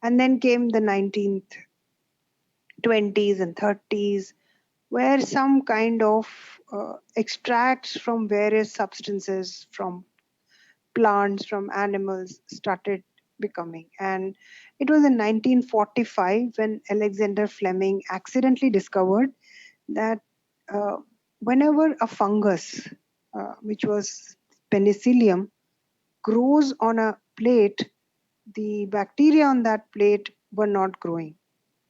And then came the 19th, 20s and 30s, where some kind of extracts from various substances from plants, from animals started becoming. And it was in 1945 when Alexander Fleming accidentally discovered that uh, whenever a fungus, which was penicillium, grows on a plate, the bacteria on that plate were not growing.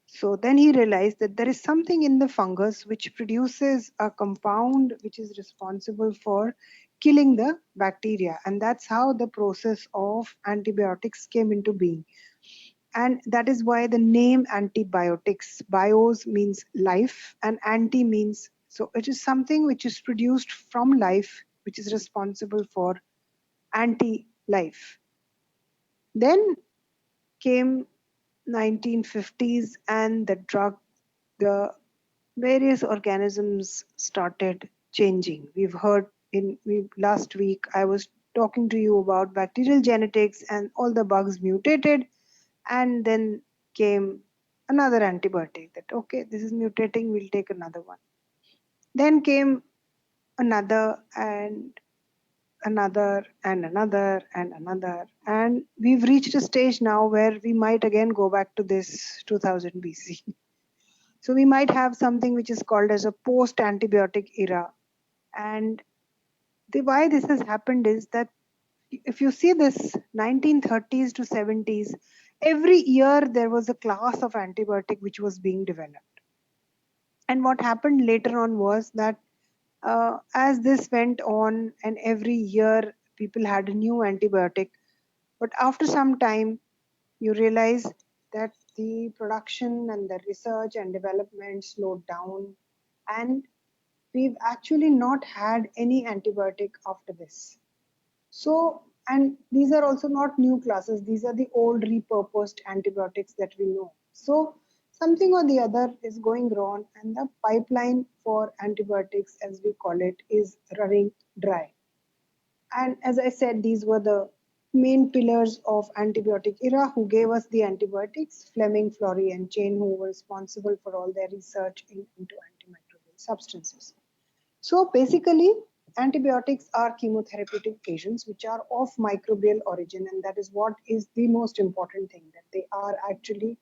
So then he realized that there is something in the fungus which produces a compound which is responsible for killing the bacteria. And that's how the process of antibiotics came into being. And that is why the name antibiotics, bios means life and anti means, so it is something which is produced from life, which is responsible for anti life. Then came 1950s and the various organisms started changing. Last week I was talking to you about bacterial genetics, and all the bugs mutated, and then came another antibiotic that, okay, this is mutating, we'll take another one. Then came another and another and another and another, and we've reached a stage now where we might again go back to this 2000 BC. So we might have something which is called as a post antibiotic era. And why this has happened is that if you see this 1930s to 70s, every year there was a class of antibiotic which was being developed. And what happened later on was that as this went on and every year people had a new antibiotic, but after some time you realize that the production and the research and development slowed down, and we've actually not had any antibiotic after this. So, and these are also not new classes, these are the old repurposed antibiotics that we know. So, something or the other is going wrong, and the pipeline for antibiotics, as we call it, is running dry. And as I said, these were the main pillars of antibiotic era who gave us the antibiotics, Fleming, Florey, and Chain, who were responsible for all their research into antimicrobial substances. So basically, antibiotics are chemotherapeutic agents which are of microbial origin, and that is what is the most important thing, that they are actually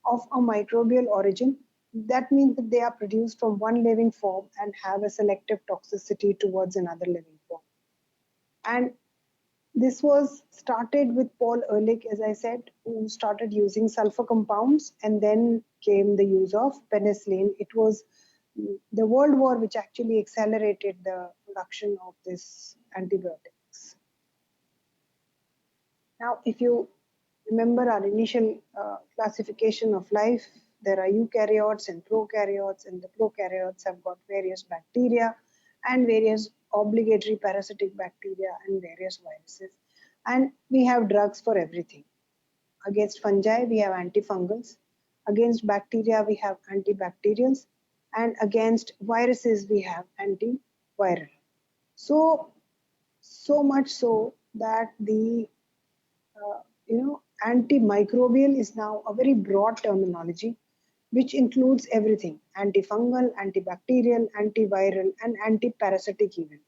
of a microbial origin. That means that they are produced from one living form and have a selective toxicity towards another living form. And this was started with Paul Ehrlich, as I said, who started using sulfur compounds, and then came the use of penicillin. It was the World War which actually accelerated the production of this antibiotics. Now, if you remember our initial classification of life, there are eukaryotes and prokaryotes, and the prokaryotes have got various bacteria and various obligatory parasitic bacteria and various viruses. And we have drugs for everything. Against fungi, we have antifungals. Against bacteria, we have antibacterials. And against viruses, we have antiviral. So, so much so that the antimicrobial is now a very broad terminology which includes everything: antifungal, antibacterial, antiviral, and antiparasitic even.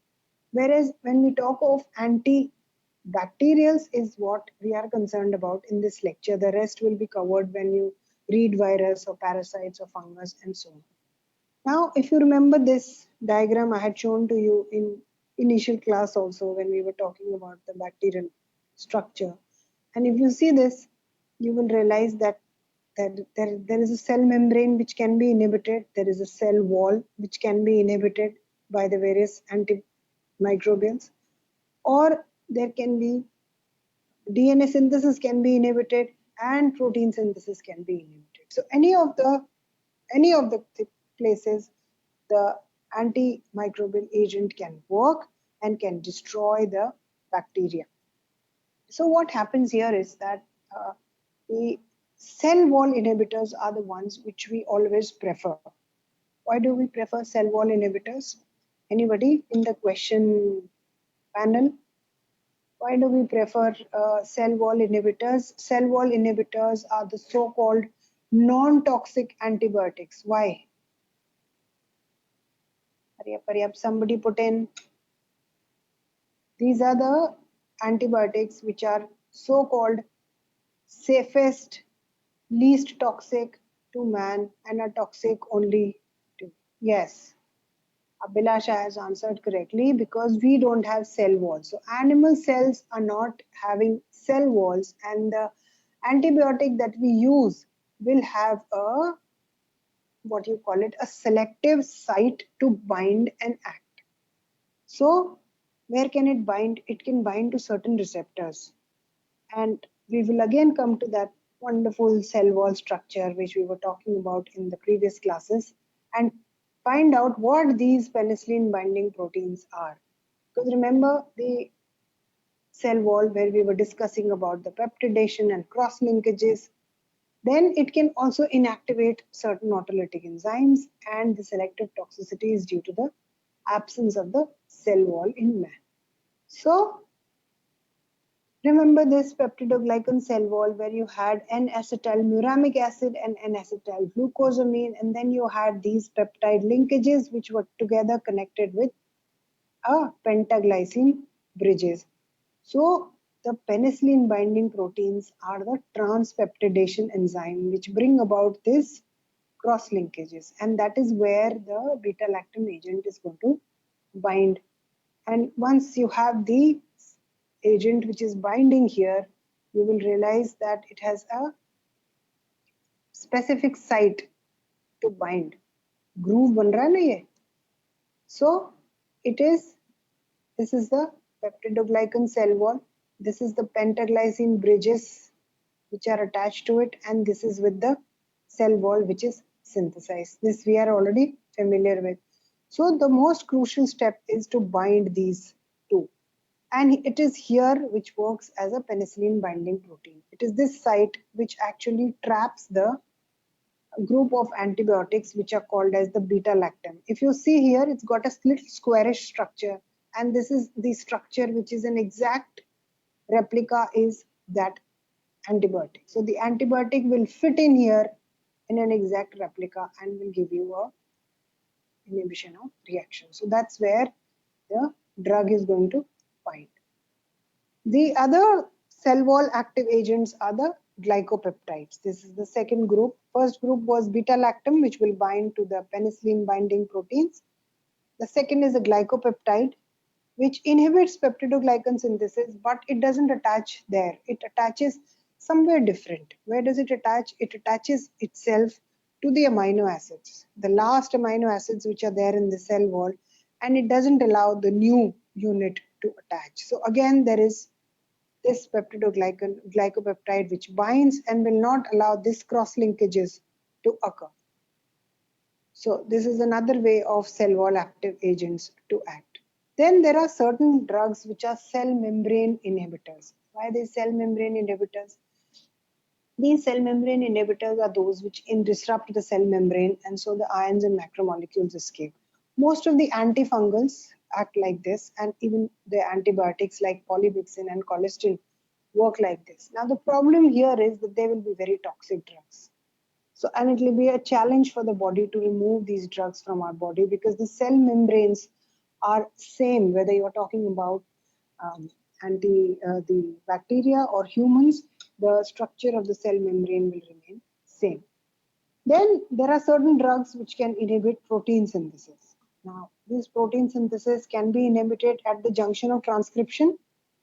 Whereas when we talk of antibacterials is what we are concerned about in this lecture. The rest will be covered when you read virus or parasites or fungus and so on. Now, if you remember this diagram I had shown to you in initial class also when we were talking about the bacterial structure, and if you see this, you will realize that there is a cell membrane which can be inhibited, there is a cell wall which can be inhibited by the various antimicrobials, or there can be DNA synthesis can be inhibited and protein synthesis can be inhibited. So any of the places the antimicrobial agent can work and can destroy the bacteria. So what happens here is that the cell wall inhibitors are the ones which we always prefer. Why do we prefer cell wall inhibitors? Anybody in the question panel? Why do we prefer cell wall inhibitors? Cell wall inhibitors are the so-called non-toxic antibiotics. Why? Hurry up, somebody put in. These are the antibiotics which are so-called safest, least toxic to man and are toxic only to. Yes, Abhilasha has answered correctly because we don't have cell walls. So animal cells are not having cell walls, and the antibiotic that we use will have a, what you call it, a selective site to bind and act. So where can it bind? It can bind to certain receptors. And we will again come to that wonderful cell wall structure which we were talking about in the previous classes and find out what these penicillin binding proteins are. Because remember the cell wall where we were discussing about the peptidation and cross linkages, then it can also inactivate certain autolytic enzymes, and the selective toxicity is due to the absence of the cell wall in man. So remember this peptidoglycan cell wall where you had N-acetylmuramic acid and N-acetylglucosamine, and then you had these peptide linkages which were together connected with a pentaglycine bridges. So the penicillin binding proteins are the transpeptidation enzyme which bring about this cross linkages, and that is where the beta lactam agent is going to bind. And once you have the agent which is binding here, you will realize that it has a specific site to bind. Groove बन रहा है ना ये? So it is, this is the peptidoglycan cell wall. This is the pentaglycine bridges which are attached to it, and this is with the cell wall which is synthesized. This we are already familiar with. So the most crucial step is to bind these two. And it is here which works as a penicillin binding protein. It is this site which actually traps the group of antibiotics which are called as the beta lactam. If you see here, it's got a little squarish structure, and this is the structure which is an exact replica is that antibiotic. So the antibiotic will fit in here in an exact replica and will give you a inhibition of reaction. So that's where the drug is going to bind. The other cell wall active agents are the glycopeptides. This is the second group. First group was beta lactam, which will bind to the penicillin binding proteins. The second is a glycopeptide, which inhibits peptidoglycan synthesis, but it doesn't attach there. It attaches somewhere different. Where does it attach? It attaches itself to the amino acids, the last amino acids which are there in the cell wall, and it doesn't allow the new unit to attach. So again, there is this glycopeptide which binds and will not allow this cross linkages to occur. So this is another way of cell wall active agents to act. Then there are certain drugs which are cell membrane inhibitors. Why are they cell membrane inhibitors? These cell membrane inhibitors are those which disrupt the cell membrane, and so the ions and macromolecules escape. Most of the antifungals act like this, and even the antibiotics like polymyxin and colistin work like this. Now the problem here is that they will be very toxic drugs. So, and it will be a challenge for the body to remove these drugs from our body because the cell membranes are same whether you are talking about um, the bacteria or humans. The structure of the cell membrane will remain same. Then there are certain drugs which can inhibit protein synthesis. Now, this protein synthesis can be inhibited at the junction of transcription,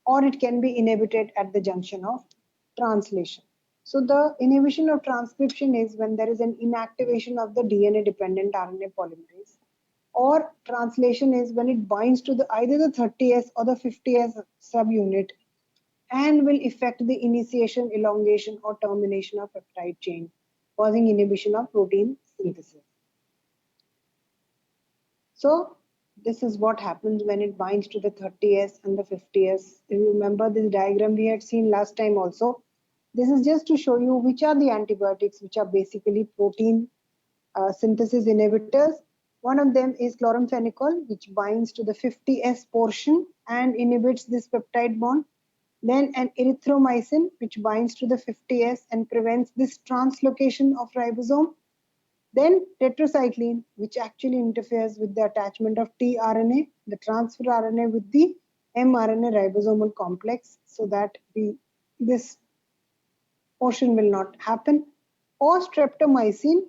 or it can be inhibited at the junction of translation. So the inhibition of transcription is when there is an inactivation of the DNA dependent RNA polymerase, or translation is when it binds to the either the 30S or the 50S subunit and will affect the initiation, elongation, or termination of peptide chain, causing inhibition of protein synthesis. So this is what happens when it binds to the 30S and the 50S. If you remember this diagram we had seen last time also, this is just to show you which are the antibiotics which are basically protein synthesis inhibitors. One of them is chloramphenicol, which binds to the 50S portion and inhibits this peptide bond. Then an erythromycin, which binds to the 50S and prevents this translocation of ribosome. Then tetracycline, which actually interferes with the attachment of tRNA, the transfer RNA with the mRNA ribosomal complex, so that this portion will not happen. Or streptomycin,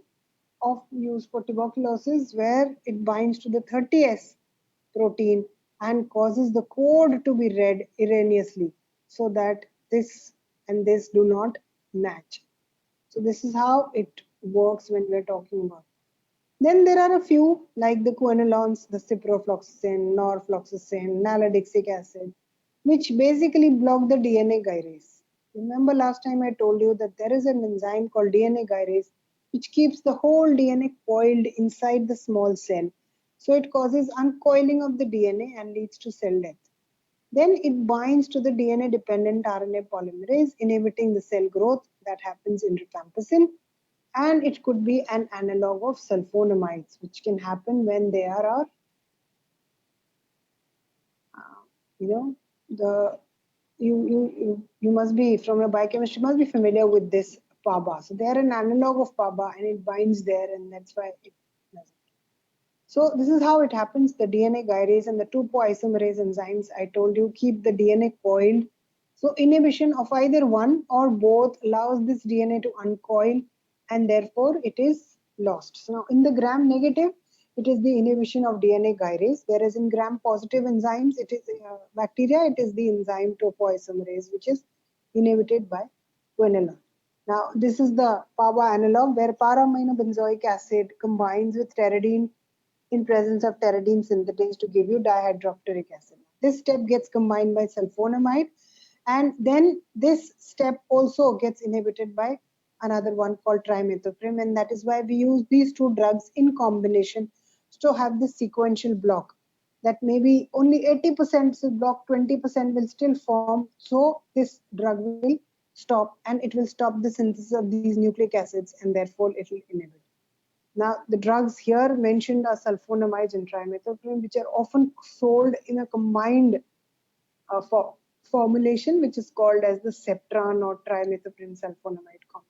of use for tuberculosis, where it binds to the 30S protein and causes the code to be read erroneously, so that this and this do not match. So this is how it works when we're talking about. Then there are a few like the quinolones, the ciprofloxacin, norfloxacin, nalidixic acid, which basically block the DNA gyrase. Remember last time I told you that there is an enzyme called DNA gyrase which keeps the whole DNA coiled inside the small cell. So it causes uncoiling of the DNA and leads to cell death. Then it binds to the DNA dependent RNA polymerase, inhibiting the cell growth that happens in rifampicin. And it could be an analog of sulfonamides, which can happen when there are, you know, the you must be from your biochemistry must be familiar with this PABA. So they are an analog of PABA, and it binds there, and that's why it does it. So this is how it happens. The DNA gyrase and the 2-isomerase enzymes I told you keep the DNA coiled. So inhibition of either one or both allows this DNA to uncoil, and therefore it is lost. So now in the gram negative, it is the inhibition of DNA gyrase, whereas in gram positive enzymes, it is bacteria, it is the enzyme topoisomerase, which is inhibited by quinolone. Now this is the PABA analog, where para-aminobenzoic acid combines with pteridine in presence of pteridine synthetase to give you dihydroxyuric acid. This step gets combined by sulfonamide, and then this step also gets inhibited by another one called trimethoprim, and that is why we use these two drugs in combination to have this sequential block. That maybe only 80% will block, 20% will still form, so this drug will stop and it will stop the synthesis of these nucleic acids, and therefore it will inhibit. Now, the drugs here mentioned are sulfonamides and trimethoprim, which are often sold in a combined formulation, which is called as the Septran or trimethoprim sulfonamide complex.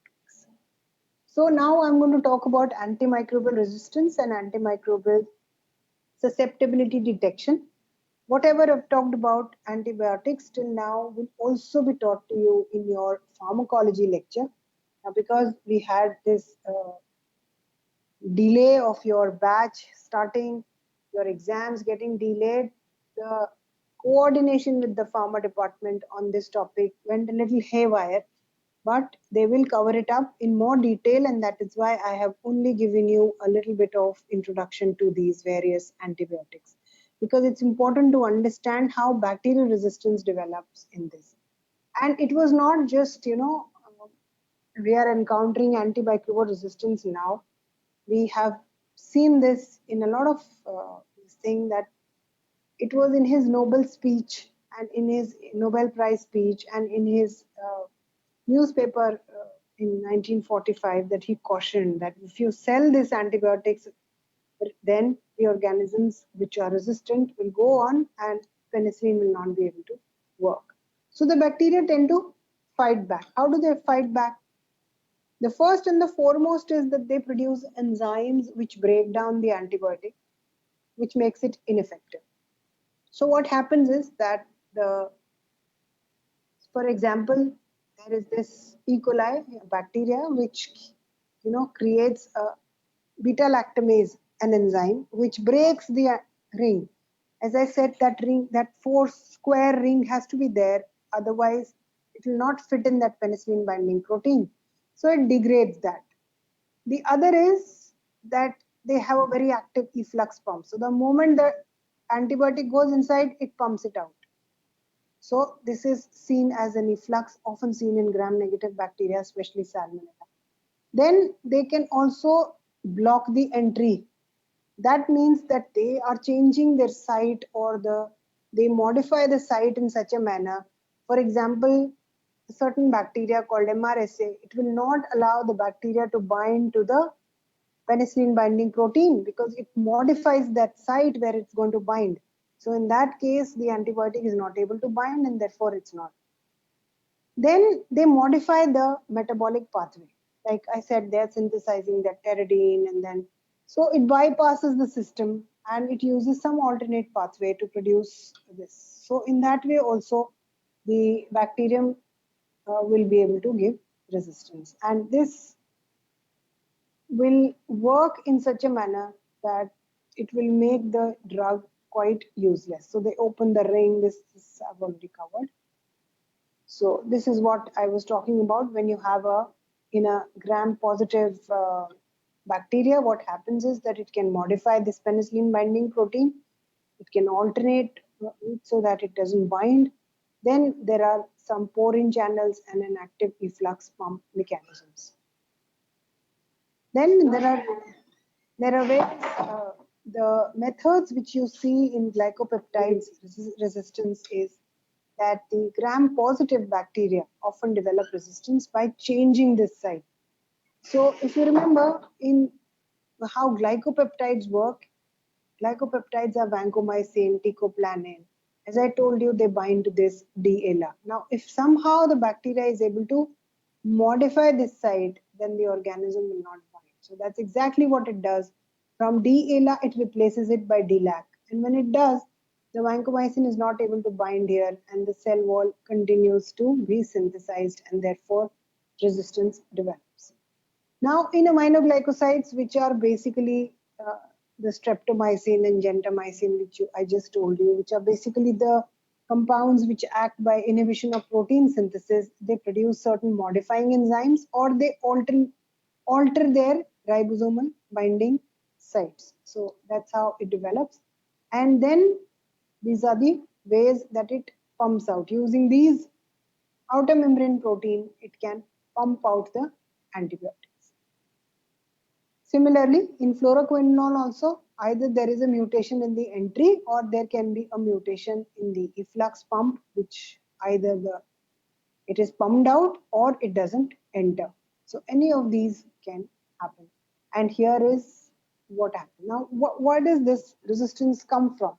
So now I'm going to talk about antimicrobial resistance and antimicrobial susceptibility detection. Whatever I've talked about antibiotics till now will also be taught to you in your pharmacology lecture. Now, because we had this delay of your batch starting, your exams getting delayed, the coordination with the pharma department on this topic went a little haywire, but they will cover it up in more detail, and that is why I have only given you a little bit of introduction to these various antibiotics, because it's important to understand how bacterial resistance develops in this. And it was not just, we are encountering antimicrobial resistance now. We have seen this in a lot of thing, that it was in his Nobel speech and in his Nobel Prize speech and in his newspaper in 1945 that he cautioned that if you sell these antibiotics, then the organisms which are resistant will go on and penicillin will not be able to work. So the bacteria tend to fight back. How do they fight back? The first and the foremost is that they produce enzymes which break down the antibiotic, which makes it ineffective. So what happens is that for example, there is this E. coli bacteria which creates a beta lactamase, an enzyme which breaks the ring. As I said, that ring, that 4 square ring has to be there, otherwise it will not fit in that penicillin binding protein. So it degrades that. The other is that they have a very active efflux pump. So the moment the antibiotic goes inside, it pumps it out. So this is seen as an efflux, often seen in gram-negative bacteria, especially Salmonella. Then they can also block the entry. That means that they are changing their site, or they modify the site in such a manner. For example, a certain bacteria called MRSA, it will not allow the bacteria to bind to the penicillin binding protein because it modifies that site where it's going to bind. So in that case, the antibiotic is not able to bind, and therefore it's not. Then they modify the metabolic pathway. Like I said, they're synthesizing that pteridine, and then so it bypasses the system and it uses some alternate pathway to produce this. So in that way also the bacterium will be able to give resistance, and this will work in such a manner that it will make the drug quite useless. So they open the ring. This I've already covered. So this is what I was talking about. When you have a in a gram-positive bacteria, what happens is that it can modify this penicillin binding protein. It can alternate it so that it doesn't bind. Then there are some pore-in channels and an active efflux pump mechanisms. Then there are ways, the methods which you see in glycopeptides resistance is that the gram-positive bacteria often develop resistance by changing this site. So if you remember in how glycopeptides work, glycopeptides are vancomycin, teicoplanin. As I told you, they bind to this D-ALA. Now, if somehow the bacteria is able to modify this site, then the organism will not bind. So that's exactly what it does. From D-ALA, it replaces it by DLAC. And when it does, the vancomycin is not able to bind here, and the cell wall continues to be synthesized, and therefore resistance develops. Now, in aminoglycosides, which are basically the streptomycin and gentamicin, which I just told you, which are basically the compounds which act by inhibition of protein synthesis, they produce certain modifying enzymes, or they alter their ribosomal binding sites. So that's how it develops. And then these are the ways that it pumps out. Using these outer membrane protein, it can pump out the antibiotic. Similarly, in fluoroquinolone also, either there is a mutation in the entry or there can be a mutation in the efflux pump, which either it is pumped out or it doesn't enter. So any of these can happen. And here is what happened. Now, where does this resistance come from?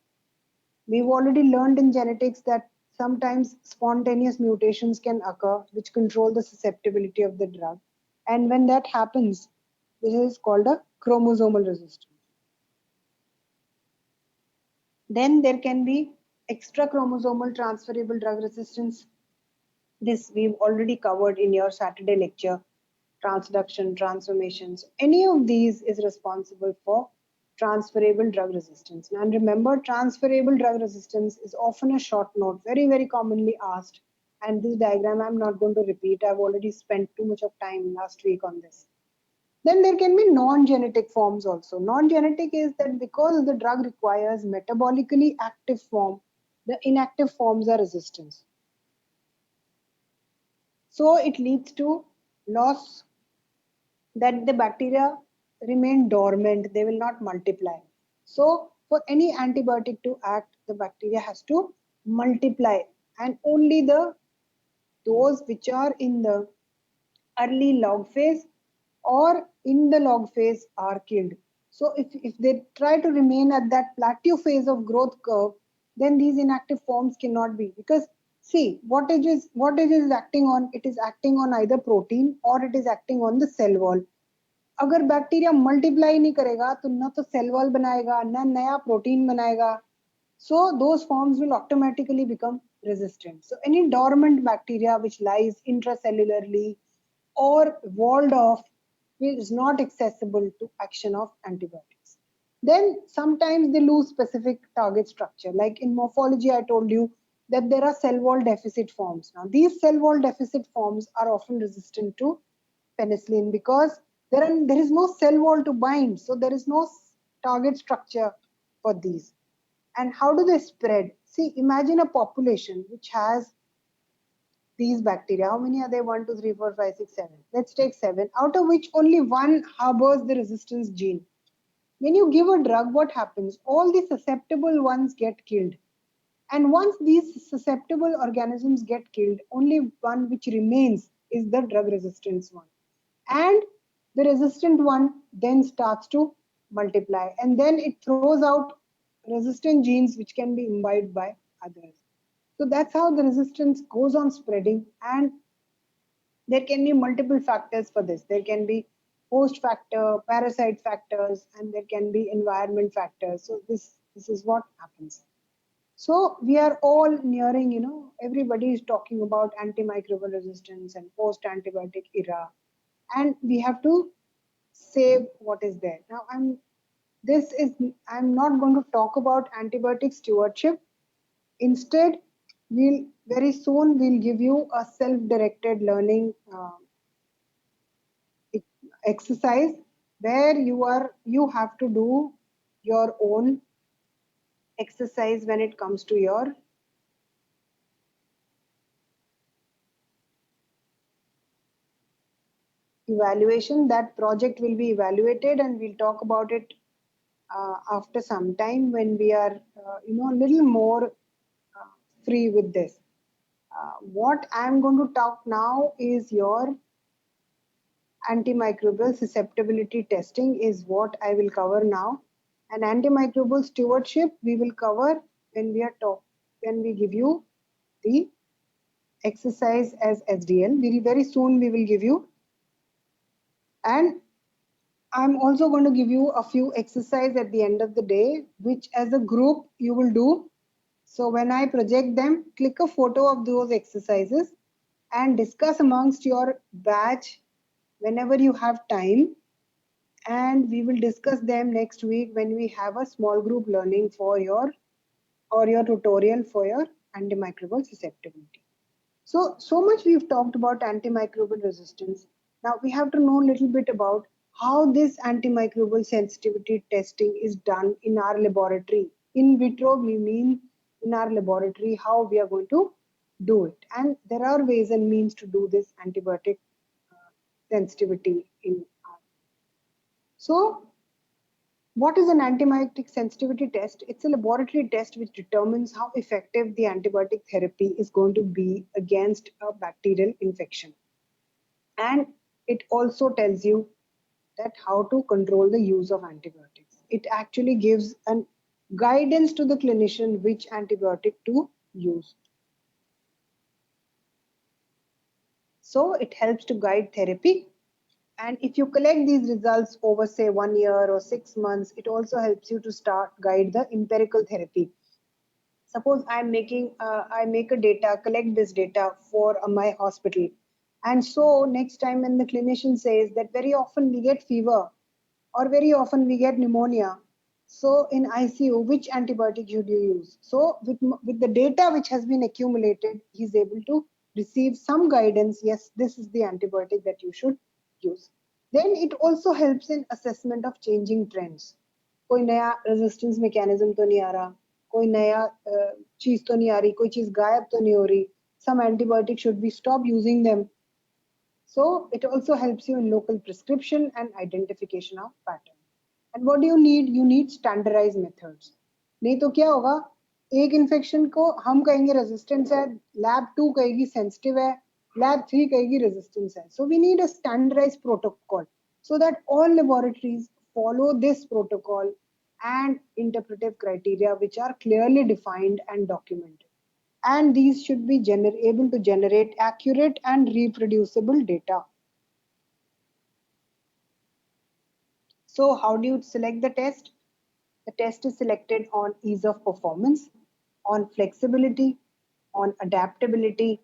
We've already learned in genetics that sometimes spontaneous mutations can occur which control the susceptibility of the drug. And when that happens, this is called a chromosomal resistance. Then there can be extra chromosomal transferable drug resistance. This we've already covered in your Saturday lecture, transduction, transformations. Any of these is responsible for transferable drug resistance. And remember, transferable drug resistance is often a short note, very, very commonly asked. And this diagram I'm not going to repeat. I've already spent too much of time last week on this. Then there can be non-genetic forms also. Non-genetic is that because the drug requires metabolically active form, the inactive forms are resistance. So it leads to loss, that the bacteria remain dormant, they will not multiply. So for any antibiotic to act, the bacteria has to multiply, and only those which are in the early log phase or in the log phase are killed. So if they try to remain at that plateau phase of growth curve, then these inactive forms cannot be, because see what it is acting on, it is acting on either protein or it is acting on the cell wall. अगर bacteria multiply नहीं करेगा तो ना तो cell wall बनाएगा ना नया protein बनाएगा. So those forms will automatically become resistant. So any dormant bacteria which lies intracellularly or walled off is not accessible to action of antibiotics. Then sometimes they lose specific target structure. Like in morphology, I told you that there are cell wall deficit forms. Now these cell wall deficit forms are often resistant to penicillin because there is no cell wall to bind. So there is no target structure for these. And how do they spread? See, imagine a population which has these bacteria. How many are there? 1, 2, 3, 4, 5, 6, 7. Let's take 7, out of which only one harbors the resistance gene. When you give a drug, what happens? All the susceptible ones get killed. And once these susceptible organisms get killed, only one which remains is the drug resistance one. And the resistant one then starts to multiply, and then it throws out resistant genes which can be imbibed by others. So that's how the resistance goes on spreading, and There can be multiple factors for this. There can be host factor, parasite factors, and there can be environment factors. So this is what happens. So we are all nearing, everybody is talking about antimicrobial resistance and post-antibiotic era, and we have to save what is there. Now I'm not going to talk about antibiotic stewardship. Instead, we'll very soon we'll give you a self-directed learning exercise where you have to do your own exercise when it comes to your evaluation. That project will be evaluated and we'll talk about it after some time when we are a little more free with this. What I'm going to talk now is your antimicrobial susceptibility testing is what I will cover now. And antimicrobial stewardship we will cover when when we give you the exercise as SDL. Very soon we will give you, and I'm also going to give you a few exercises at the end of the day, which as a group you will do. So when I project them, click a photo of those exercises and discuss amongst your batch whenever you have time. And we will discuss them next week when we have a small group learning for your tutorial for your antimicrobial susceptibility. So much we've talked about antimicrobial resistance. Now we have to know a little bit about how this antimicrobial sensitivity testing is done in our laboratory. In vitro, we mean in our laboratory, how we are going to do it. And there are ways and means to do this antibiotic sensitivity in our. So what is an antibiotic sensitivity test? It's a laboratory test which determines how effective the antibiotic therapy is going to be against a bacterial infection. And it also tells you that how to control the use of antibiotics. It actually gives an guidance to the clinician which antibiotic to use. So it helps to guide therapy. And if you collect these results over say 1 year or 6 months, it also helps you to start guide the empirical therapy. Suppose I make a data, collect this data for my hospital. And so next time when the clinician says that very often we get fever or very often we get pneumonia. So in ICU, which antibiotic should you use? So with the data which has been accumulated, he's able to receive some guidance. Yes, this is the antibiotic that you should use. Then it also helps in assessment of changing trends. कोई नया resistance mechanism तो नहीं आ रहा, कोई नया चीज तो नहीं आ रही, कोई चीज गायब तो नहीं हो रही. Some antibiotics should be stopped using them. So it also helps you in local prescription and identification of pattern. And what do you need? You need standardized methods. नहीं तो क्या होगा, एक इन्फेक्शन को हम कहेंगे रेजिस्टेंस है, लैब 2 कहेगी सेंसिटिव है, लैब 3 कहेगी रेजिस्टेंस है. So we need a standardized protocol so that all laboratories follow this protocol and interpretive criteria which are clearly defined and documented. And these should be able to generate accurate and reproducible data. So how do you select the test? The test is selected on ease of performance, on flexibility, on adaptability.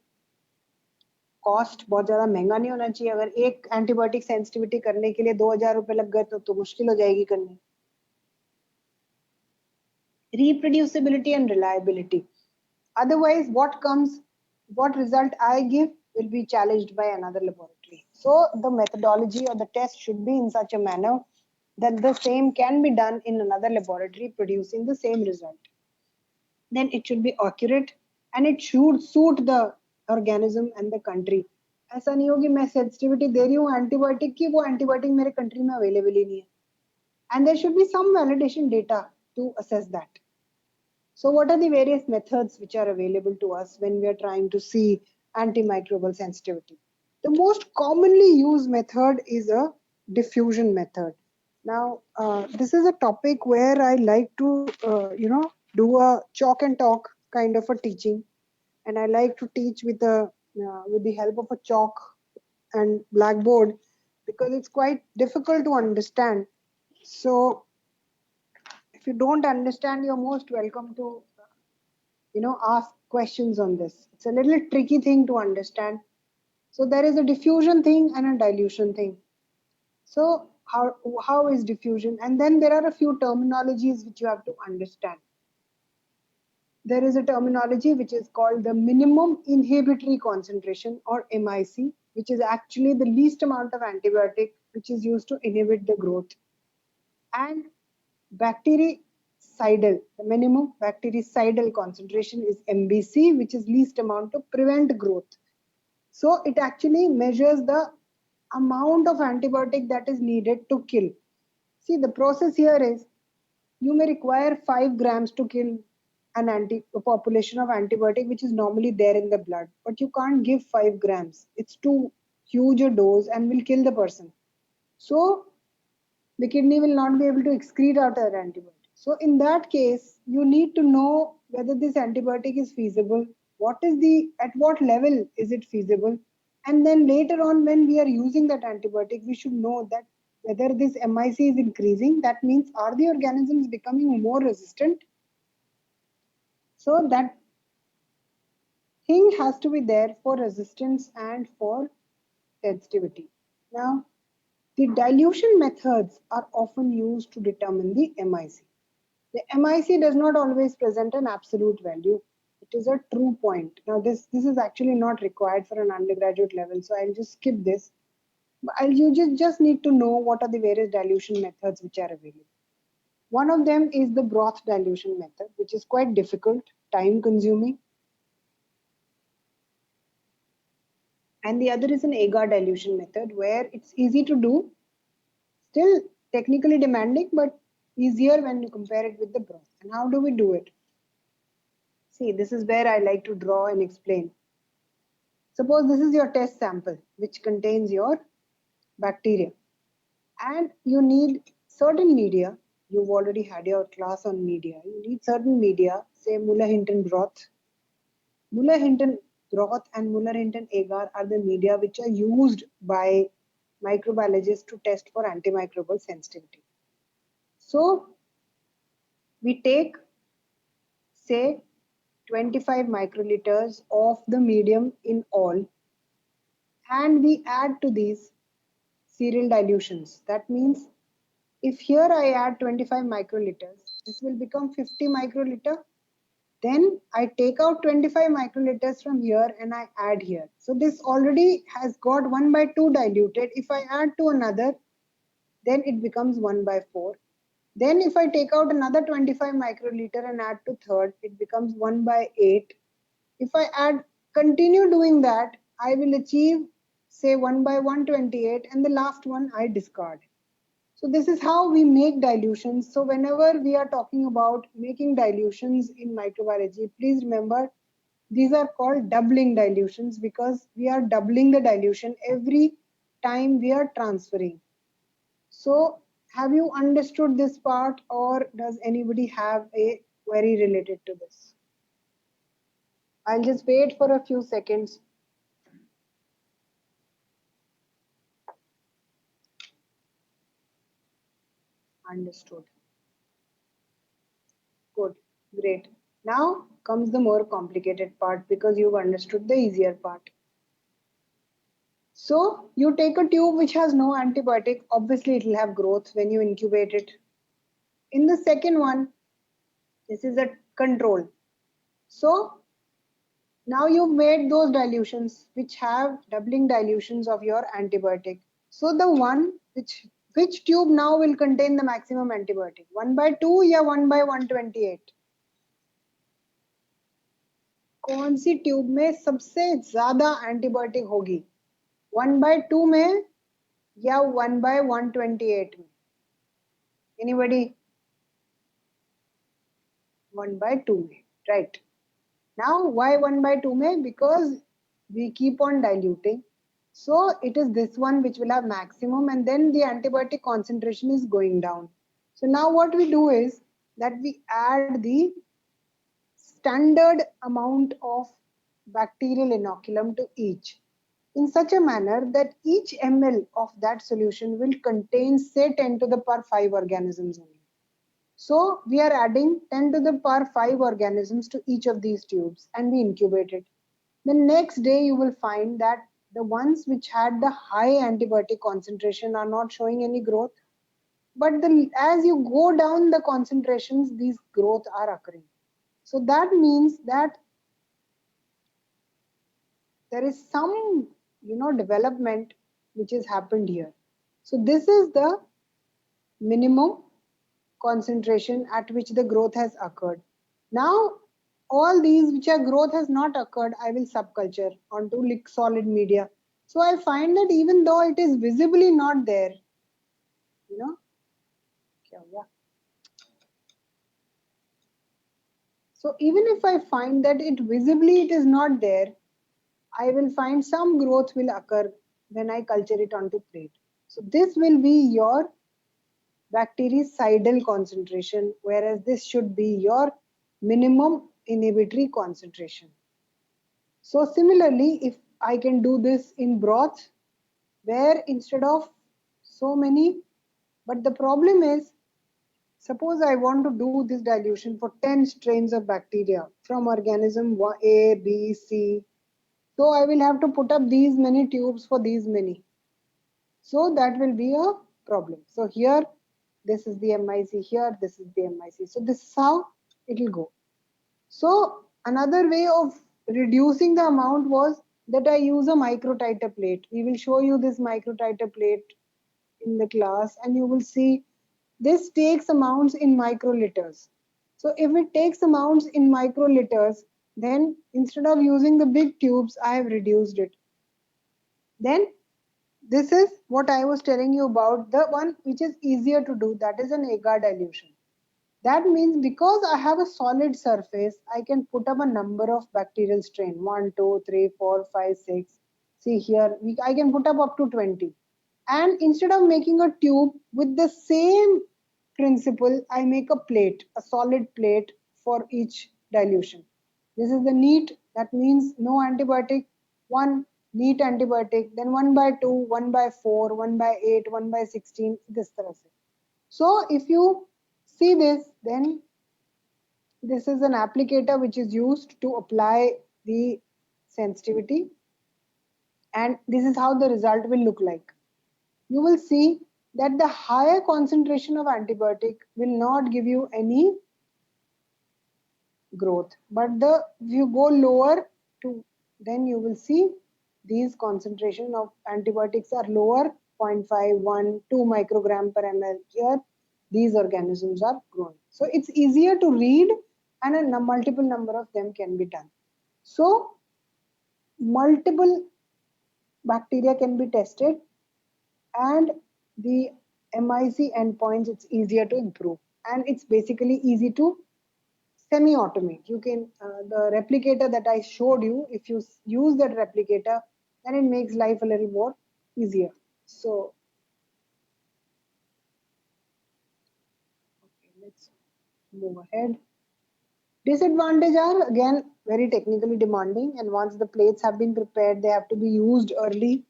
Cost बहुत ज्यादा महंगा नहीं होना चाहिए. अगर एक antibiotic sensitivity करने के लिए 2000 रुपए लग गए तो मुश्किल हो जाएगी करनी. Reproducibility and reliability. Otherwise, what result I give will be challenged by another laboratory. So the methodology or the test should be in such a manner that the same can be done in another laboratory producing the same result. Then it should be accurate and it should suit the organism and the country. ऐसा नहीं होगी मैं sensitivity दे रही हूँ antibiotic की, वो antibiotic मेरे country में अवेलेबल ही नहीं है. And there should be some validation data to assess that. So what are the various methods which are available to us when we are trying to see antimicrobial sensitivity? The most commonly used method is a diffusion method. Now, this is a topic where I like to, do a chalk and talk kind of a teaching, and I like to teach with the help of a chalk and blackboard because it's quite difficult to understand. So if you don't understand, you're most welcome to ask questions on this. It's a little tricky thing to understand. So there is a diffusion thing and a dilution thing. So how is diffusion? And then there are a few terminologies which you have to understand. There is a terminology which is called the minimum inhibitory concentration, or MIC, which is actually the least amount of antibiotic which is used to inhibit the growth. And bactericidal, the minimum bactericidal concentration is MBC, which is least amount to prevent growth. So it actually measures the amount of antibiotic that is needed to kill. See, the process here is you may require 5 grams to kill a population of antibiotic which is normally there in the blood, but you can't give 5 grams. It's too huge a dose and will kill the person. So the kidney will not be able to excrete out that antibiotic. So in that case, you need to know whether this antibiotic is feasible, at what level is it feasible, and then later on when we are using that antibiotic, we should know that whether this MIC is increasing, that means are the organisms becoming more resistant. So that thing has to be there for resistance and for sensitivity. Now, the dilution methods are often used to determine the MIC. The MIC does not always present an absolute value. It is a true point. Now, this is actually not required for an undergraduate level, so I'll just skip this. But you just need to know what are the various dilution methods which are available. One of them is the broth dilution method, which is quite difficult, time consuming. And the other is an agar dilution method, where it's easy to do, still technically demanding, but easier when you compare it with the broth. And how do we do it? See, this is where I like to draw and explain. Suppose this is your test sample, which contains your bacteria, and you need certain media. You've already had your class on media. You need certain media, say Muller-Hinton broth. Muller-Hinton broth and Muller-Hinton agar are the media which are used by microbiologists to test for antimicrobial sensitivity. So we take, say, 25 microliters of the medium in all, and we add to these serial dilutions. That means if here I add 25 microliters, this will become 50 microliter. Then I take out 25 microliters from here and I add here. So this already has got 1 by 2 diluted. If I add to another, then it becomes 1 by 4. Then if I take out another 25 microliter and add to third, it becomes 1 by 8. If I continue doing that, I will achieve, say, 1 by 128, and the last one I discard. So this is how we make dilutions. So whenever we are talking about making dilutions in microbiology, please remember these are called doubling dilutions, because we are doubling the dilution every time we are transferring. So have you understood this part, or does anybody have a query related to this? I'll just wait for a few seconds. Understood. Good. Great. Now comes the more complicated part, because you've understood the easier part. So you take a tube which has no antibiotic. Obviously, it will have growth when you incubate it. In the second one, this is a control. So now you've made those dilutions which have doubling dilutions of your antibiotic. So the one which tube now will contain the maximum antibiotic? 1 by 2 or 1 by 128? कौन सी tube में सबसे ज्यादा antibiotic होगी? 1 by 2 में या 1 by 128 में? Anybody? 1 by 2 में, right? Now why 1 by 2 में? Because we keep on diluting. So it is this one which will have maximum, and then the antibiotic concentration is going down. So now what we do is that we add the standard amount of bacterial inoculum to each. in such a manner that each ml of that solution will contain say 10 to the power 5 organisms only. So we are adding 10 to the power 5 organisms to each of these tubes and we incubate it. The next day you will find that the ones which had the high antibiotic concentration are not showing any growth. But as you go down the concentrations, these growth are occurring. So that means that there is some development which has happened here. So this is the minimum concentration at which the growth has occurred. Now all these which are growth has not occurred, I will subculture onto solid media. So I find that even though it is visibly not there, you know so even if I find that it is not there, I will find some growth will occur when I culture it onto plate. So this will be your bactericidal concentration, whereas this should be your minimum inhibitory concentration. So similarly, if I can do this in broth, where instead of so many, but the problem is, suppose I want to do this dilution for 10 strains of bacteria from organism A, B, C. So I will have to put up these many tubes for these many. So that will be a problem. So here, this is the MIC here, this is the MIC. So this is how it will go. So another way of reducing the amount was that I use a microtiter plate. We will show you this microtiter plate in the class and you will see this takes amounts in microliters. So if it takes amounts in microliters, then instead of using the big tubes, I have reduced it. Then this is what I was telling you about, the one which is easier to do, that is an agar dilution. That means because I have a solid surface, I can put up a number of bacterial strain, 1, 2, 3, 4, 5, 6. See here, I can put up to 20. And instead of making a tube with the same principle, I make a plate, a solid plate for each dilution. This is the neat, that means no antibiotic, one neat antibiotic, then 1 by 2, 1 by 4, 1 by 8, 1 by 16, this tarah se. So if you see this, then this is an applicator which is used to apply the sensitivity, and this is how the result will look like. You will see that the higher concentration of antibiotic will not give you any growth, but if you go lower to, then you will see these concentration of antibiotics are lower, 0.5, 1, 2 microgram per ml. Here these organisms are growing. So it's easier to read and a multiple number of them can be done. So multiple bacteria can be tested and the MIC endpoints, it's easier to improve and it's basically easy to semi-automate. You can, the replicator that I showed you, if you use that replicator, then it makes life a little more easier. So, okay, let's move ahead. Disadvantage are again very technically demanding, and once the plates have been prepared, they have to be used early.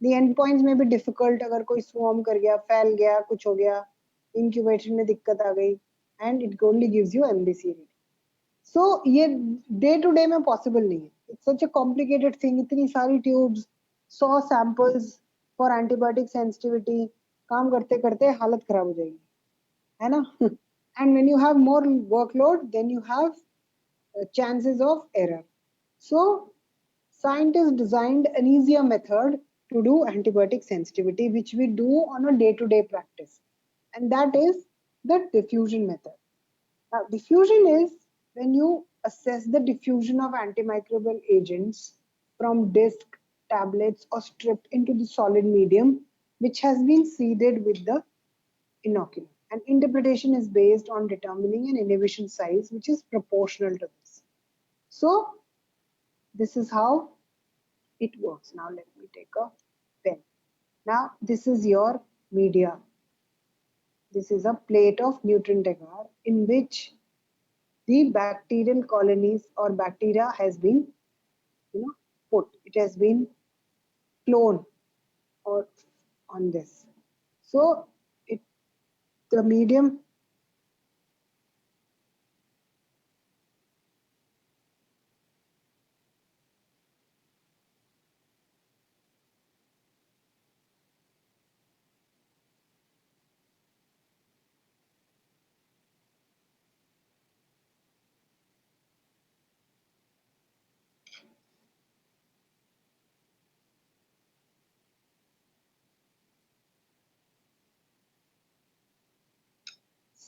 The endpoints may be difficult. अगर कोई swarm कर गया, फैल गया, कुछ हो गया, incubation में दिक्कत आ गई, and it only gives you MBC reading. So ये day to day में possible नहीं है. It's such a complicated thing. इतनी सारी tubes, 100 samples for antibiotic sensitivity, काम करते करते हालत खराब हो जाएगी, है ना? And when you have more workload, then you have chances of error. So scientists designed an easier method to do antibiotic sensitivity, which we do on a day-to-day practice, and that is the diffusion method. Now, diffusion is when you assess the diffusion of antimicrobial agents from disc, tablets, or stripped into the solid medium, which has been seeded with the inoculum. And interpretation is based on determining an inhibition size, which is proportional to this. So, this is how it works. Now, let me take a pen. Now, this is your media. This is a plate of nutrient agar in which the bacterial colonies or bacteria has been put. It has been clone or on this. So it the medium.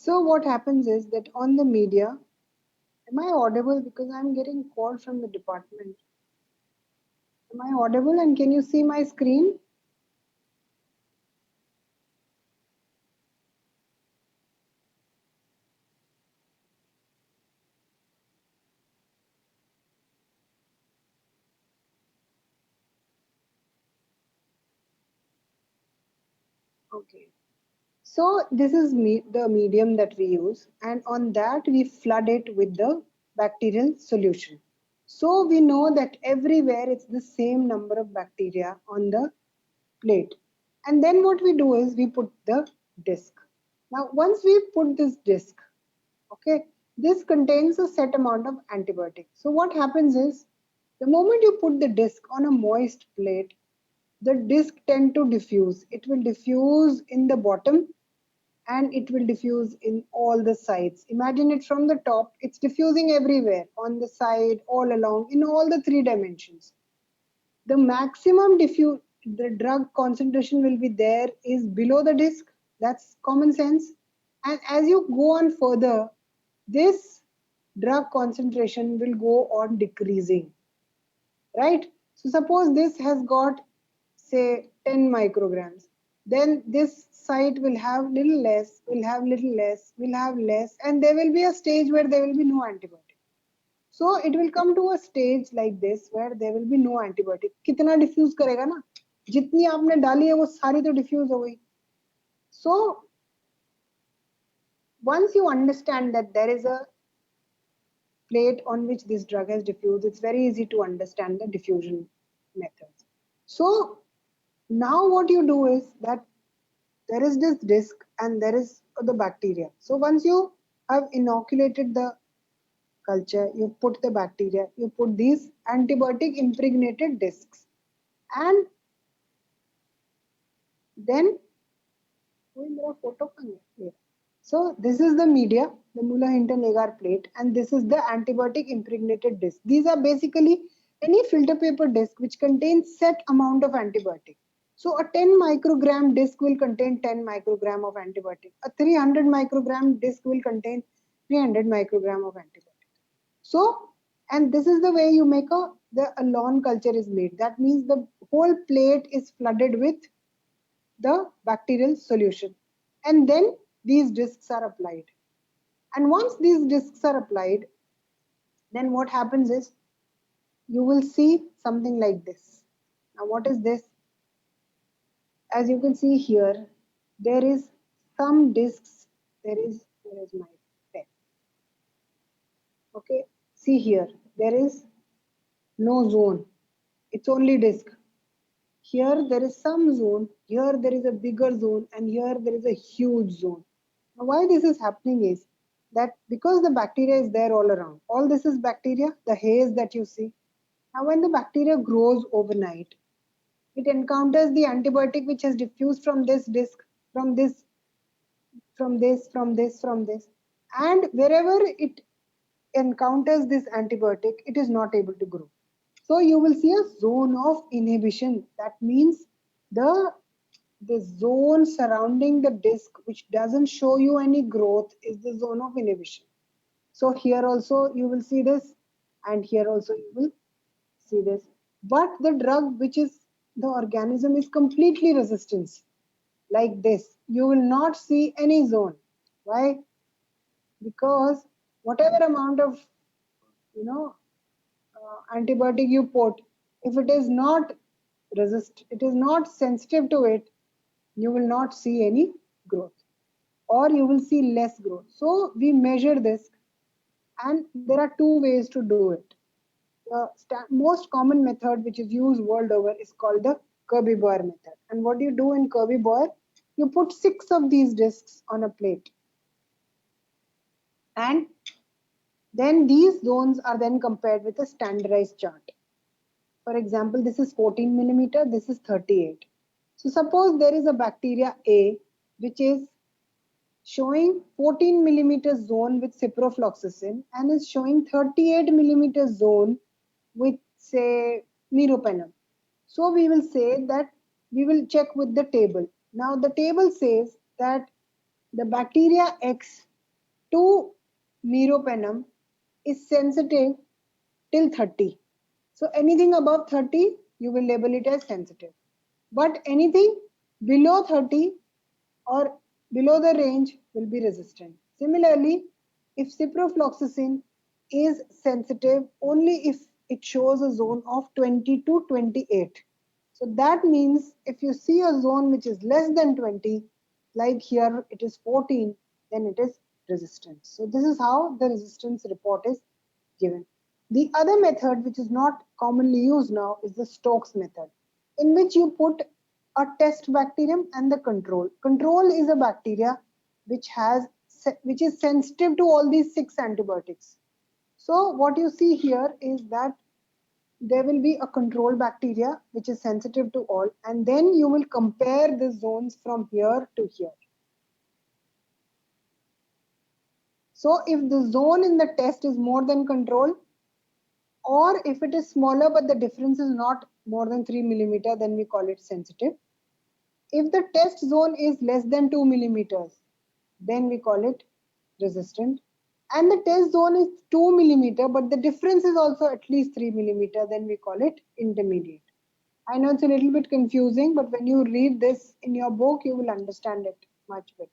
So what happens is that on the media, am I audible? Because I'm getting call from the department. Am I audible and can you see my screen? Okay. So this is the medium that we use, and on that we flood it with the bacterial solution. So we know that everywhere it's the same number of bacteria on the plate. And then what we do is we put the disc. Now once we put this disc, okay, this contains a set amount of antibiotic. So what happens is the moment you put the disc on a moist plate, the disc tend to diffuse. It will diffuse in the bottom and it will diffuse in all the sides. Imagine it from the top, it's diffusing everywhere, on the side, all along, in all the three dimensions. The maximum diffuse, the drug concentration will be there is below the disc. That's common sense. And as you go on further, this drug concentration will go on decreasing, right? So suppose this has got say 10 micrograms, then this site will have little less, will have little less, will have less, and there will be a stage where there will be no antibiotic. So it will come to a stage like this where there will be no antibiotic. कितना diffuse करेगा ना? जितनी आपने डाली है वो सारी तो diffuse हो गई. So once you understand that there is a plate on which this drug has diffused, it's very easy to understand the diffusion methods. So now what you do is that there is this disc and there is the bacteria. So once you have inoculated the culture, you put the bacteria, you put these antibiotic impregnated discs, and then so this is the media, the Muller-Hinton agar plate, and this is the antibiotic impregnated disc. These are basically any filter paper disc which contains set amount of antibiotic. So a 10 microgram disc will contain 10 microgram of antibiotic. A 300 microgram disc will contain 300 microgram of antibiotic. So, and this is the way you make a lawn culture is made. That means the whole plate is flooded with the bacterial solution, and then these discs are applied. And once these discs are applied, then what happens is you will see something like this. Now what is this? As you can see here, there is some discs. There is my pen. Okay, see here, there is no zone, it's only disc. Here there is some zone, here there is a bigger zone, and here there is a huge zone. Now why this is happening is that because the bacteria is there all around. All this is bacteria, the haze that you see. Now when the bacteria grows overnight, it encounters the antibiotic which has diffused from this disc, from this, from this, from this, from this. And wherever it encounters this antibiotic, it is not able to grow. So you will see a zone of inhibition. That means the the zone surrounding the disc which doesn't show you any growth is the zone of inhibition. So here also you will see this, and here also you will see this. But the drug which is the organism is completely resistance, like this. You will not see any zone. Why? Because whatever amount of antibiotic you put, if it is not it is not sensitive to it, you will not see any growth, or you will see less growth. So we measure this, and there are two ways to do it. The most common method which is used world over is called the Kirby-Boer method. And what you do in Kirby-Boer, you put 6 of these discs on a plate. And then these zones are then compared with a standardized chart. For example, this is 14 millimeter, this is 38. So suppose there is a bacteria A which is showing 14 millimeter zone with ciprofloxacin and is showing 38 millimeter zone with say meropenem. So we will say that we will check with the table. Now the table says that the bacteria X to meropenem is sensitive till 30. So anything above 30, you will label it as sensitive. But anything below 30 or below the range will be resistant. Similarly, if ciprofloxacin is sensitive only if it shows a zone of 20 to 28. So that means if you see a zone which is less than 20, like here it is 14, then it is resistant. So this is how the resistance report is given. The other method, which is not commonly used now, is the Stokes method, in which you put a test bacterium and the control. Control is a bacteria which is sensitive to all these 6 antibiotics. So what you see here is that there will be a control bacteria which is sensitive to all, and then you will compare the zones from here to here. So if the zone in the test is more than control, or if it is smaller but the difference is not more than 3 millimeter, then we call it sensitive. If the test zone is less than 2 millimeters, then we call it resistant. And the test zone is 2 millimeter, but the difference is also at least 3 millimeter, then we call it intermediate. I know it's a little bit confusing, but when you read this in your book, you will understand it much better.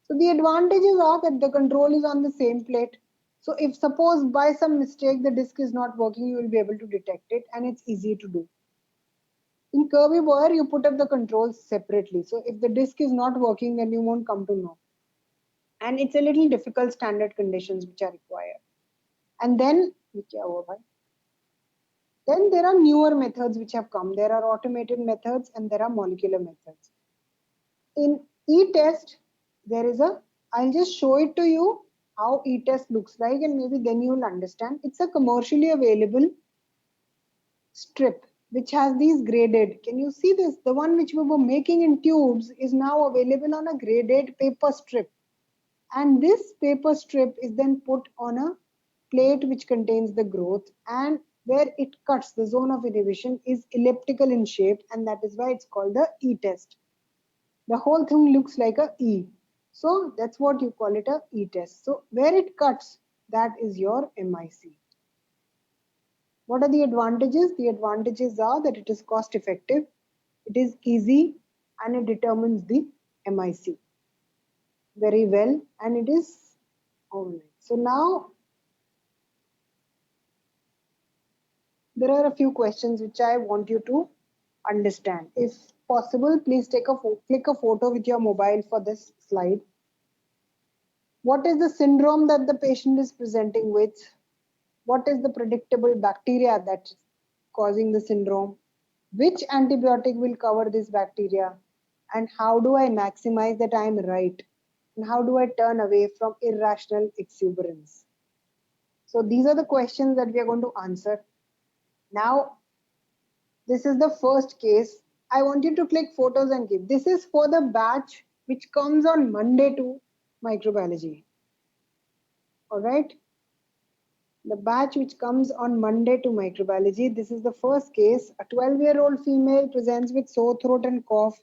So the advantages are that the control is on the same plate. So if suppose by some mistake the disk is not working, you will be able to detect it, and it's easy to do. In Kirby-Boer, you put up the controls separately. So if the disk is not working, then you won't come to know. And it's a little difficult standard conditions which are required. And then there are newer methods which have come. There are automated methods and there are molecular methods. In e-test, there is a, I'll just show it to you how e-test looks like, and maybe then you'll understand. It's a commercially available strip which has these graded. Can you see this? The one which we were making in tubes is now available on a graded paper strip. And this paper strip is then put on a plate which contains the growth, and where it cuts, the zone of inhibition is elliptical in shape, and that is why it's called the e-test. The whole thing looks like a E. So that's what you call it, a e-test. So where it cuts, that is your MIC. What are the advantages? The advantages are that it is cost effective, it is easy, and it determines the MIC very well, and it is online. So now there are a few questions which I want you to understand. If possible, please click a photo with your mobile for this slide. What is the syndrome that the patient is presenting with? What is the predictable bacteria that's causing the syndrome? Which antibiotic will cover this bacteria? And how do I maximize that I am right? And how do I turn away from irrational exuberance? So these are the questions that we are going to answer. Now, this is the first case. I want you to click photos and give. This is for the batch which comes on Monday to microbiology. All right. The batch which comes on Monday to microbiology. This is the first case. A 12-year-old female presents with sore throat and cough,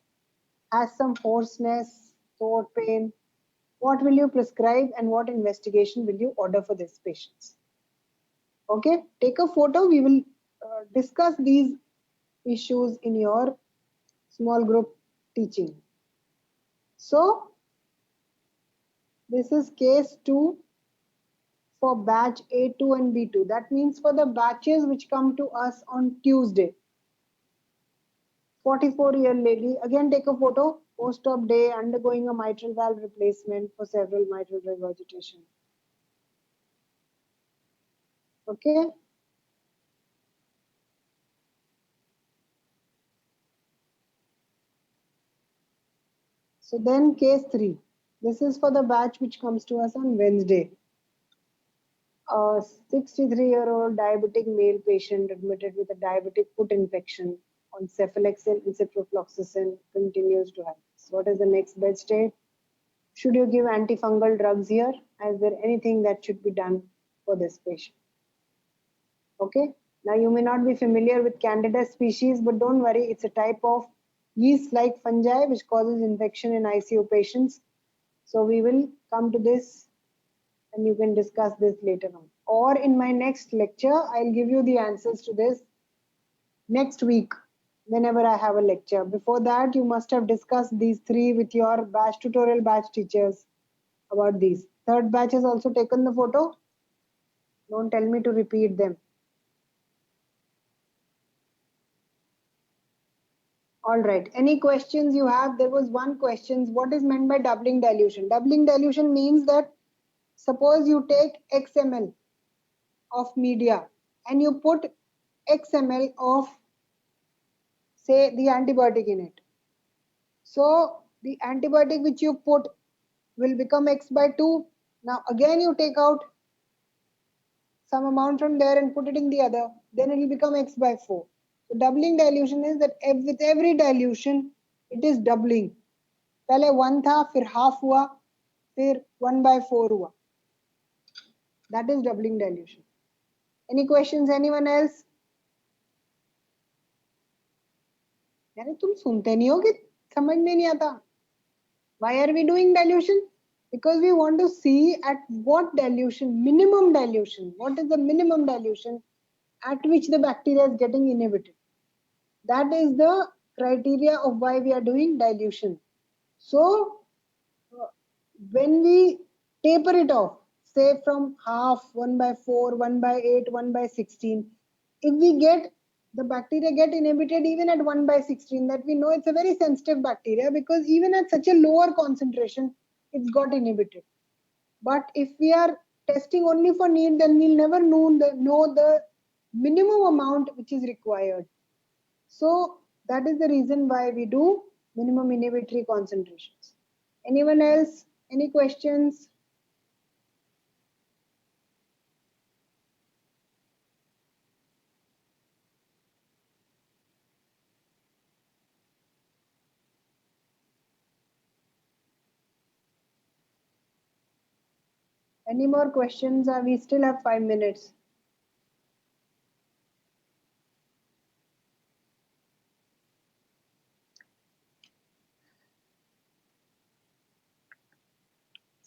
has some hoarseness, throat pain. What will you prescribe and what investigation will you order for this patient? Okay, take a photo. We will discuss these issues in your small group teaching. So this is case 2 for batch A2 and B2. That means for the batches which come to us on Tuesday. 44-year-old lady, again take a photo, post-op day, undergoing a mitral valve replacement for cerebral mitral regurgitation. Okay. So then case 3. This is for the batch which comes to us on Wednesday. A 63-year-old diabetic male patient admitted with a diabetic foot infection on cephalexin and ciprofloxacin continues to have. So what is the next bed state? Should you give antifungal drugs here? Is there anything that should be done for this patient? Okay. Now you may not be familiar with Candida species, but don't worry, it's a type of yeast-like fungi which causes infection in ICU patients. So we will come to this and you can discuss this later on. Or in my next lecture, I'll give you the answers to this next week whenever I have a lecture. Before that, you must have discussed these 3 with your batch tutorial batch teachers about these. Third batch has also taken the photo. Don't tell me to repeat them. All right. Any questions you have? There was one question. What is meant by doubling dilution? Doubling dilution means that suppose you take X ml of media and you put X ml of, say, the antibiotic in it. So the antibiotic which you put will become X by 2. Now again you take out some amount from there and put it in the other. Then it will become X by 4. So doubling dilution is that with every dilution, it is doubling. पहले 1 था फिर half हुआ फिर 1/4 हुआ. That is doubling dilution. Any questions? Anyone else? यार तुम सुनते नहीं हो कि समझ में नहीं आता. Why are we doing dilution? Because we want to see at what dilution, minimum dilution, what is the minimum dilution at which the bacteria is getting inhibited. That is the criteria of why we are doing dilution. So when we taper it off, say from half, 1/4, 1/8, 1/16, if we get the bacteria get inhibited even at 1/16, that we know it's a very sensitive bacteria because even at such a lower concentration, it's got inhibited. But if we are testing only for need, then we'll never know the minimum amount which is required. So that is the reason why we do minimum inhibitory concentrations. Anyone else? Any questions? Any more questions? We still have 5 minutes.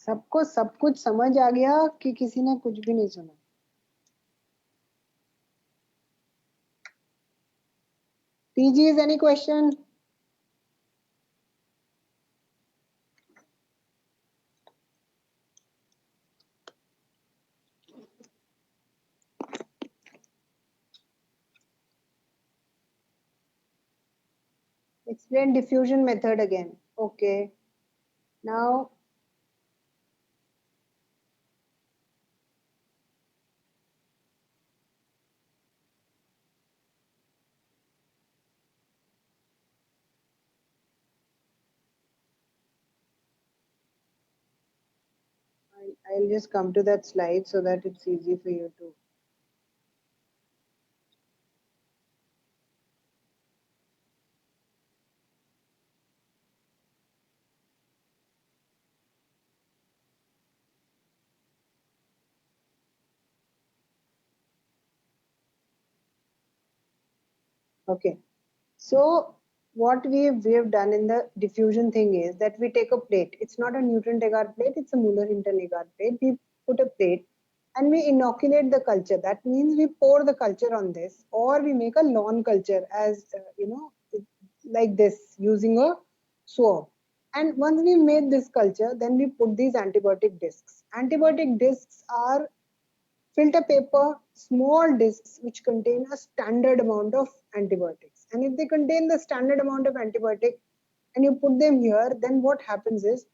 सबको सब कुछ समझ आ गया कि किसी ने कुछ भी नहीं सुना? TGs, any question? Explain diffusion method again. Okay. Now I'll just come to that slide so that it's easy for you to. Okay. So what we have done in the diffusion thing is that we take a plate. It's not a Newton agar plate, it's a Muller-Hinton agar plate. We put a plate and we inoculate the culture. That means we pour the culture on this, or we make a lawn culture as like this using a swab. And once we made this culture, then we put these antibiotic discs. Antibiotic discs are filter paper, small discs which contain a standard amount of antibiotics. And if they contain the standard amount of antibiotic and you put them here, then what happens is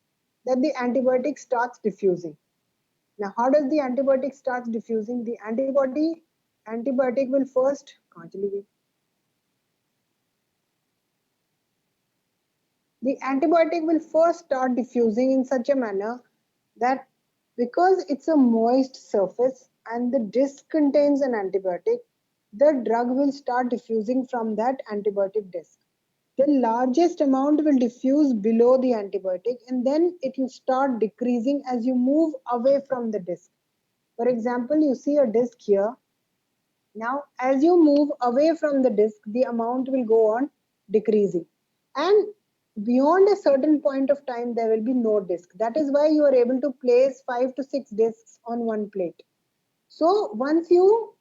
that the antibiotic starts diffusing. Now, how does the antibiotic start diffusing? The antibiotic will first, The antibiotic will first start diffusing in such a manner that, because it's a moist surface and the disc contains an antibiotic, the drug will start diffusing from that antibiotic disc. The largest amount will diffuse below the antibiotic, and then it will start decreasing as you move away from the disc. For example, you see a disc here. Now, as you move away from the disk, the amount will go on decreasing. And beyond a certain point of time, there will be no disk. That is why you are able to place 5 to 6 discs on one plate. So once you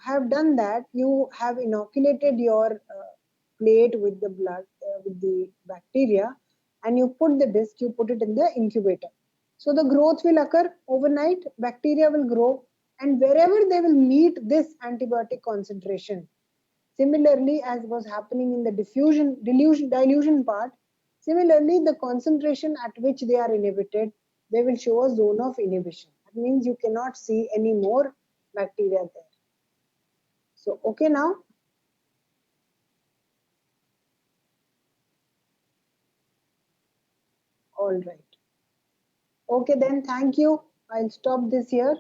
have done that, you have inoculated your plate with the blood, with the bacteria, and you put the disc, you put it in the incubator. So the growth will occur overnight, bacteria will grow, and wherever they will meet this antibiotic concentration, similarly as was happening in the dilution part, similarly the concentration at which they are inhibited, they will show a zone of inhibition. That means you cannot see any more bacteria there. So okay now? All right. Okay then, thank you. I'll stop this here.